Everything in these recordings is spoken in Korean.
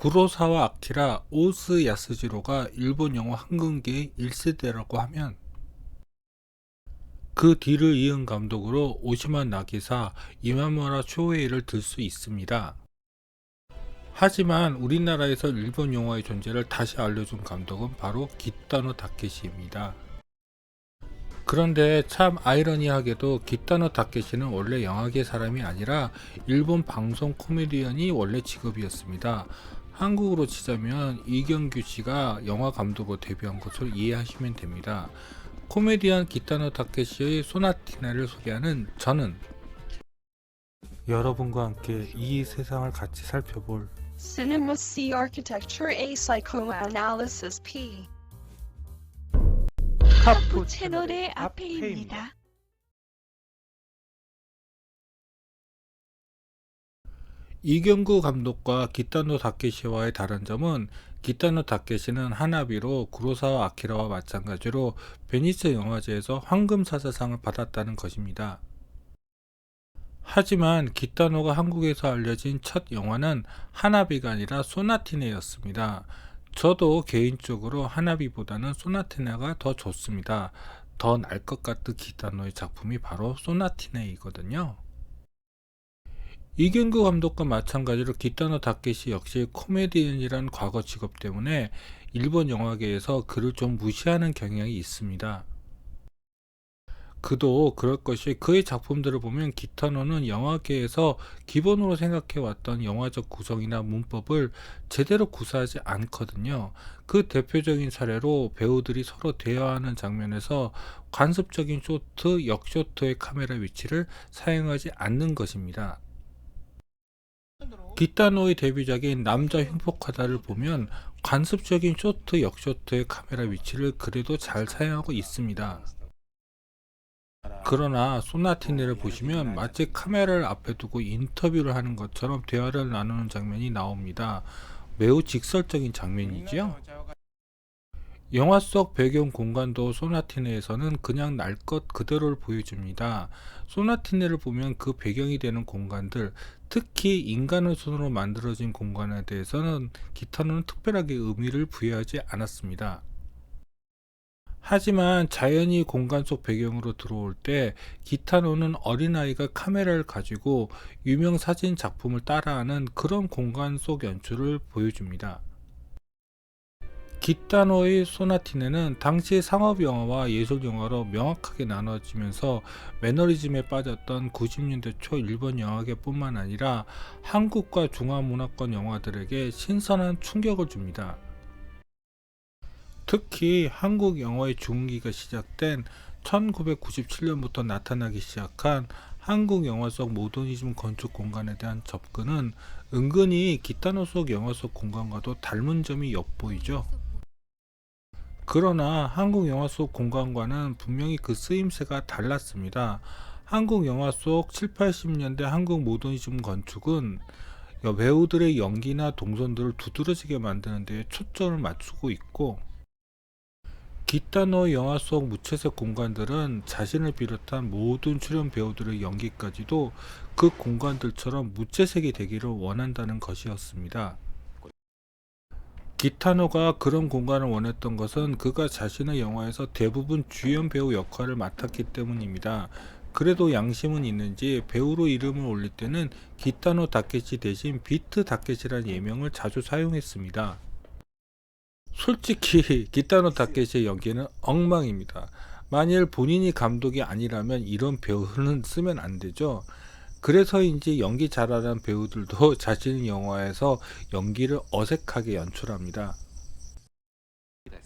구로사와 아키라 오스 야스지로가 일본 영화 한국계의 1세대라고 하면 그 뒤를 이은 감독으로 오시마 나기사, 이마무라 쇼헤이를 들 수 있습니다. 하지만 우리나라에서 일본 영화의 존재를 다시 알려준 감독은 바로 기타노 다케시입니다. 그런데 참 아이러니하게도 기타노 다케시는 원래 영화계 사람이 아니라 일본 방송 코미디언이 원래 직업이었습니다. 한국으로 치자면 이경규 씨가 영화 감독으로 데뷔한 것을 이해하시면 됩니다. 코미디언 기타노 다케시의 소나티나를 소개하는 저는 여러분과 함께 이 세상을 같이 살펴볼 Cinema C Architecture A Psychoanalysis P 커프 채널의 앞에입니다. 이경구 감독과 기타노 다케시와의 다른 점은 기타노 다케시는 하나비로 구로사와 아키라와 마찬가지로 베니스 영화제에서 황금사자상을 받았다는 것입니다. 하지만 기타노가 한국에서 알려진 첫 영화는 하나비가 아니라 소나티네였습니다. 저도 개인적으로 하나비보다는 소나티네가 더 좋습니다. 더 날 것 같은 기타노의 작품이 바로 소나티네이거든요. 이경규 감독과 마찬가지로 기타노 다케시 역시 코미디언이란 과거 직업 때문에 일본 영화계에서 그를 좀 무시하는 경향이 있습니다. 그도 그럴 것이 그의 작품들을 보면 기타노는 영화계에서 기본으로 생각해왔던 영화적 구성이나 문법을 제대로 구사하지 않거든요. 그 대표적인 사례로 배우들이 서로 대화하는 장면에서 관습적인 쇼트, 역쇼트의 카메라 위치를 사용하지 않는 것입니다. 기타노의 데뷔작인 남자 흉폭하다를 보면 관습적인 쇼트, 역쇼트의 카메라 위치를 그래도 잘 사용하고 있습니다. 그러나 소나티네를 보시면 마치 카메라를 앞에 두고 인터뷰를 하는 것처럼 대화를 나누는 장면이 나옵니다. 매우 직설적인 장면이지요. 영화 속 배경 공간도 소나티네에서는 그냥 날 것 그대로를 보여줍니다. 소나티네를 보면 그 배경이 되는 공간들, 특히 인간의 손으로 만들어진 공간에 대해서는 기타노는 특별하게 의미를 부여하지 않았습니다. 하지만 자연이 공간 속 배경으로 들어올 때 기타노는 어린아이가 카메라를 가지고 유명 사진 작품을 따라하는 그런 공간 속 연출을 보여줍니다. 기타노의 소나티네는 당시 상업영화와 예술영화로 명확하게 나눠지면서 매너리즘에 빠졌던 90년대 초 일본 영화계 뿐만 아니라 한국과 중화문화권 영화들에게 신선한 충격을 줍니다. 특히 한국 영화의 중기가 시작된 1997년부터 나타나기 시작한 한국 영화 속 모더니즘 건축 공간에 대한 접근은 은근히 기타노 속 영화 속 공간과도 닮은 점이 엿보이죠. 그러나 한국 영화 속 공간과는 분명히 그 쓰임새가 달랐습니다. 한국 영화 속 7, 80년대 한국 모더니즘 건축은 배우들의 연기나 동선들을 두드러지게 만드는 데 초점을 맞추고 있고, 기타노 영화 속 무채색 공간들은 자신을 비롯한 모든 출연 배우들의 연기까지도 그 공간들처럼 무채색이 되기를 원한다는 것이었습니다. 기타노가 그런 공간을 원했던 것은 그가 자신의 영화에서 대부분 주연 배우 역할을 맡았기 때문입니다. 그래도 양심은 있는지 배우로 이름을 올릴 때는 기타노 다케시 대신 비트 다케시라는 예명을 자주 사용했습니다. 솔직히 기타노 다케시의 연기는 엉망입니다. 만일 본인이 감독이 아니라면 이런 배우는 쓰면 안 되죠. 그래서인지 연기 잘하는 배우들도 자신의 영화에서 연기를 어색하게 연출합니다.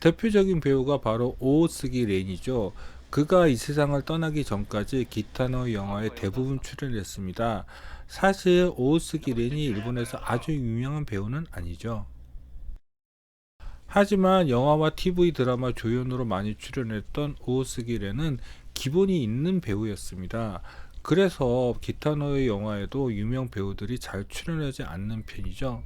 대표적인 배우가 바로 오오스기 렌이죠. 그가 이 세상을 떠나기 전까지 기타노 영화에 대부분 출연했습니다. 사실 오오스기 렌이 일본에서 아주 유명한 배우는 아니죠. 하지만 영화와 TV 드라마 조연으로 많이 출연했던 오오스기 렌은 기본이 있는 배우였습니다. 그래서 기타노의 영화에도 유명 배우들이 잘 출연하지 않는 편이죠.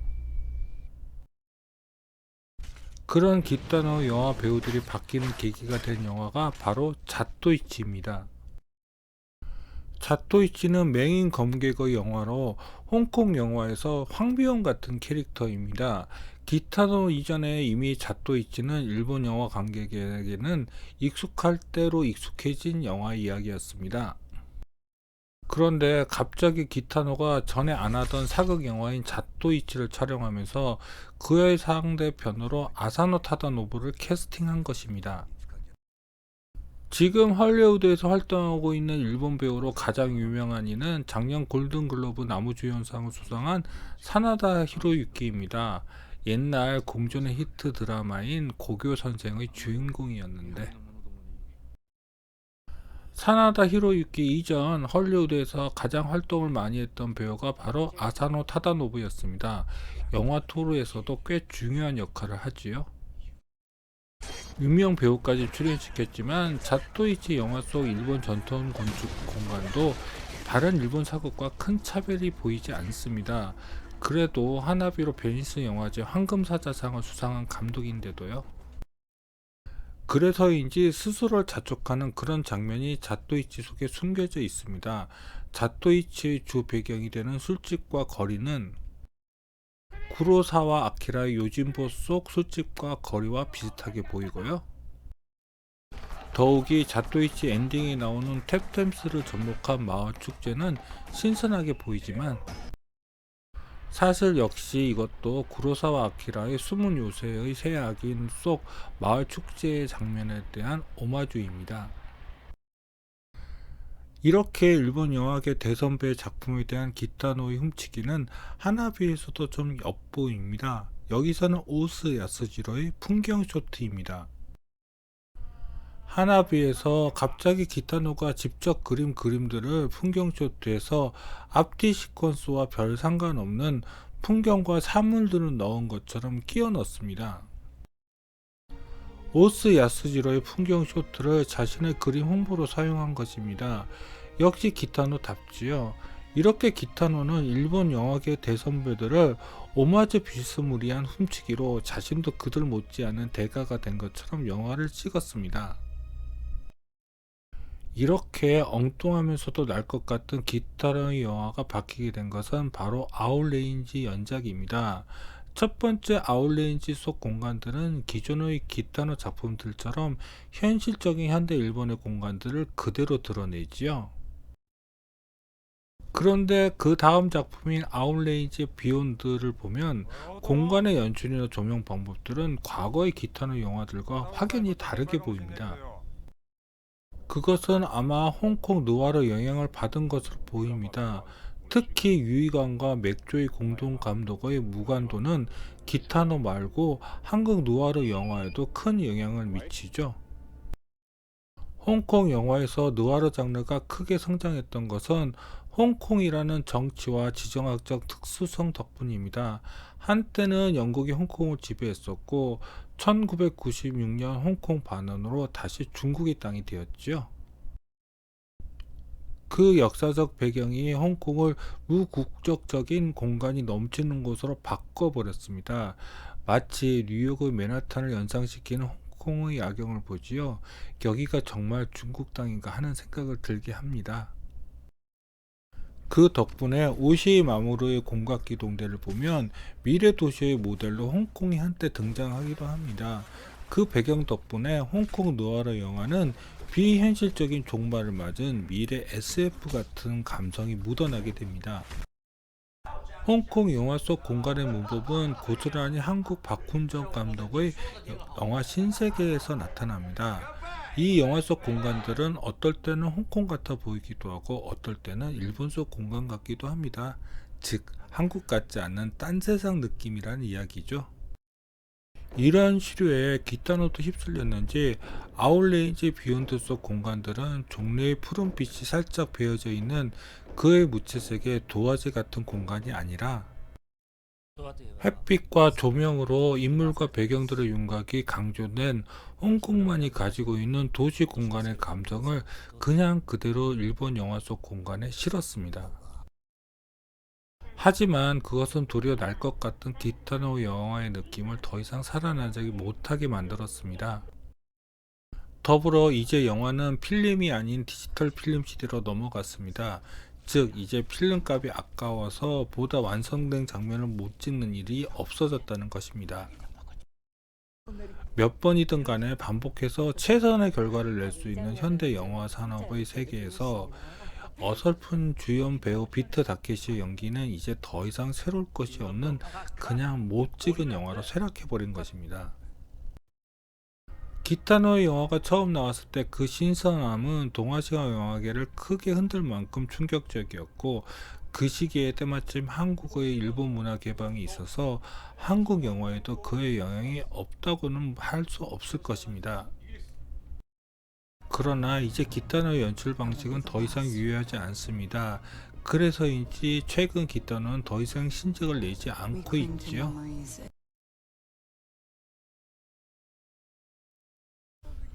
그런 기타노 영화 배우들이 바뀌는 계기가 된 영화가 바로 잣도이치입니다. 자토이치는 맹인 검객의 영화로 홍콩 영화에서 황비용 같은 캐릭터입니다. 기타노 이전에 이미 자토이치는 일본 영화 관객에게는 익숙할 대로 익숙해진 영화 이야기였습니다. 그런데 갑자기 기타노가 전에 안 하던 사극 영화인 자토이치를 촬영하면서 그의 상대편으로 아사노 타다노부를 캐스팅한 것입니다. 지금 할리우드에서 활동하고 있는 일본 배우로 가장 유명한 이는 작년 골든글로브 나무주연상을 수상한 사나다 히로유키입니다. 옛날 공존의 히트 드라마인 고교 선생의 주인공이었는데, 사나다 히로유키 이전 헐리우드에서 가장 활동을 많이 했던 배우가 바로 아사노 타다노부였습니다. 영화 토르에서도 꽤 중요한 역할을 하지요. 유명 배우까지 출연시켰지만 자토이치 영화 속 일본 전통 건축 공간도 다른 일본 사극과 큰 차별이 보이지 않습니다. 그래도 하나비로 베니스 영화제 황금사자상을 수상한 감독인데도요. 그래서인지 스스로를 자촉하는 그런 장면이 자토이치 속에 숨겨져 있습니다. 자토이치의 주 배경이 되는 술집과 거리는 구로사와 아키라의 요진보 속 술집과 거리와 비슷하게 보이고요. 더욱이 자토이치 엔딩에 나오는 탭템스를 접목한 마을 축제는 신선하게 보이지만 사실 역시 이것도 구로사와 아키라의 숨은 요새의 새 악인 속 마을 축제의 장면에 대한 오마주입니다. 이렇게 일본 영화계 대선배 작품에 대한 기타노의 훔치기는 하나비에서도 좀 엿보입니다. 여기서는 오스 야스지로의 풍경 쇼트입니다. 하나비에서 갑자기 기타노가 직접 그린 그림들을 풍경 쇼트에서 앞뒤 시퀀스와 별 상관없는 풍경과 사물들을 넣은 것처럼 끼워 넣습니다. 오스 야스지로의 풍경 쇼트를 자신의 그림 홍보로 사용한 것입니다. 역시 기타노답지요. 이렇게 기타노는 일본 영화계 대선배들을 오마주 비스무리한 훔치기로 자신도 그들 못지않은 대가가 된 것처럼 영화를 찍었습니다. 이렇게 엉뚱하면서도 날 것 같은 기타노의 영화가 바뀌게 된 것은 바로 아웃레인지 연작입니다. 첫 번째 아웃레인지 속 공간들은 기존의 기타노 작품들처럼 현실적인 현대 일본의 공간들을 그대로 드러내지요. 그런데 그 다음 작품인 아웃레인지 비욘드를 보면 공간의 연출이나 조명 방법들은 과거의 기타노 영화들과 확연히 다르게 보입니다. 그것은 아마 홍콩 느와르 영향을 받은 것으로 보입니다. 특히 유이관과 맥조의 공동 감독의 무관도는 기타노 말고 한국 느와르 영화에도 큰 영향을 미치죠. 홍콩 영화에서 느와르 장르가 크게 성장했던 것은 홍콩이라는 정치와 지정학적 특수성 덕분입니다. 한때는 영국이 홍콩을 지배했었고 1996년 홍콩 반환으로 다시 중국의 땅이 되었지요. 그 역사적 배경이 홍콩을 무국적적인 공간이 넘치는 곳으로 바꿔버렸습니다. 마치 뉴욕의 맨하탄을 연상시키는 홍콩의 야경을 보지요. 여기가 정말 중국 땅인가 하는 생각을 들게 합니다. 그 덕분에 오시이 마모루의 공각기동대를 보면 미래 도시의 모델로 홍콩이 한때 등장하기도 합니다. 그 배경 덕분에 홍콩 느와르 영화는 비현실적인 종말을 맞은 미래 SF 같은 감성이 묻어나게 됩니다. 홍콩 영화 속 공간의 문법은 고스란히 한국 박훈정 감독의 영화 신세계에서 나타납니다. 이 영화 속 공간들은 어떨 때는 홍콩 같아 보이기도 하고 어떨 때는 일본 속 공간 같기도 합니다. 즉 한국 같지 않은 딴 세상 느낌이란 이야기죠. 이러한 시류에 기타노도 휩쓸렸는지 아웃레인지 비욘드 속 공간들은 종래의 푸른빛이 살짝 베어져 있는 그의 무채색의 도화지 같은 공간이 아니라 햇빛과 조명으로 인물과 배경들의 윤곽이 강조된 홍콩만이 가지고 있는 도시 공간의 감성을 그냥 그대로 일본 영화 속 공간에 실었습니다. 하지만 그것은 도리어 날 것 같은 기타노 영화의 느낌을 더 이상 살아나지 못하게 만들었습니다. 더불어 이제 영화는 필름이 아닌 디지털 필름 시대로 넘어갔습니다. 즉 이제 필름값이 아까워서 보다 완성된 장면을 못 찍는 일이 없어졌다는 것입니다. 몇 번이든 간에 반복해서 최선의 결과를 낼 수 있는 현대 영화 산업의 세계에서 어설픈 주연 배우 비트 다케시의 연기는 이제 더 이상 새로울 것이 없는 그냥 못 찍은 영화로 쇠락해버린 것입니다. 기타노의 영화가 처음 나왔을 때 그 신선함은 동아시아 영화계를 크게 흔들 만큼 충격적이었고, 그 시기에 때마침 한국의 일본 문화 개방이 있어서 한국 영화에도 그의 영향이 없다고는 할 수 없을 것입니다. 그러나 이제 기타노의 연출 방식은 더 이상 유효하지 않습니다. 그래서인지 최근 기타노는 더 이상 신작을 내지 않고 있지요.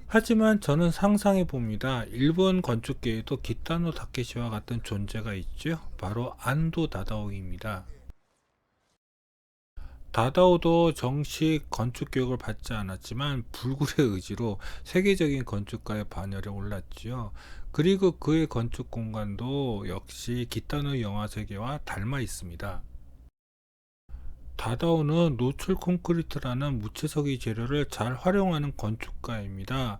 하지만 저는 상상해 봅니다. 일본 건축계에도 기타노 다케시와 같은 존재가 있죠. 바로 안도 다다오입니다. 다다오도 정식 건축 교육을 받지 않았지만 불굴의 의지로 세계적인 건축가의 반열에 올랐지요. 그리고 그의 건축 공간도 역시 기타노 영화 세계와 닮아 있습니다. 다다오는 노출 콘크리트라는 무채석의 재료를 잘 활용하는 건축가입니다.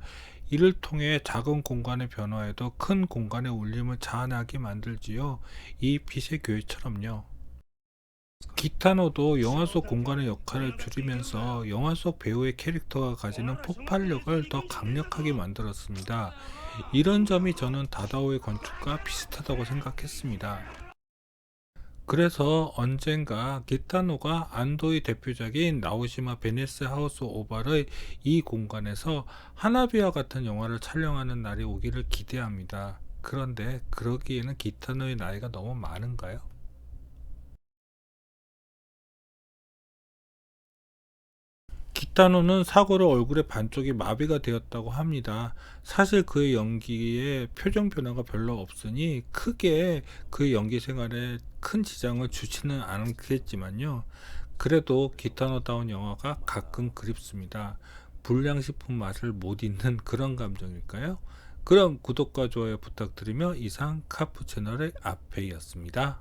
이를 통해 작은 공간의 변화에도 큰 공간의 울림을 자아나게 만들지요. 이 빛의 교회처럼요. 기타노도 영화 속 공간의 역할을 줄이면서 영화 속 배우의 캐릭터가 가지는 폭발력을 더 강력하게 만들었습니다. 이런 점이 저는 다다오의 건축과 비슷하다고 생각했습니다. 그래서 언젠가 기타노가 안도의 대표작인 나오시마 베네스 하우스 오발의 이 공간에서 하나비와 같은 영화를 촬영하는 날이 오기를 기대합니다. 그런데 그러기에는 기타노의 나이가 너무 많은가요? 기타노는 사고로 얼굴의 반쪽이 마비가 되었다고 합니다. 사실 그의 연기에 표정 변화가 별로 없으니 크게 그의 연기 생활에 큰 지장을 주지는 않겠지만요. 그래도 기타노다운 영화가 가끔 그립습니다. 불량식품 맛을 못 잊는 그런 감정일까요? 그럼 구독과 좋아요 부탁드리며 이상 카프 채널의 앞에이었습니다.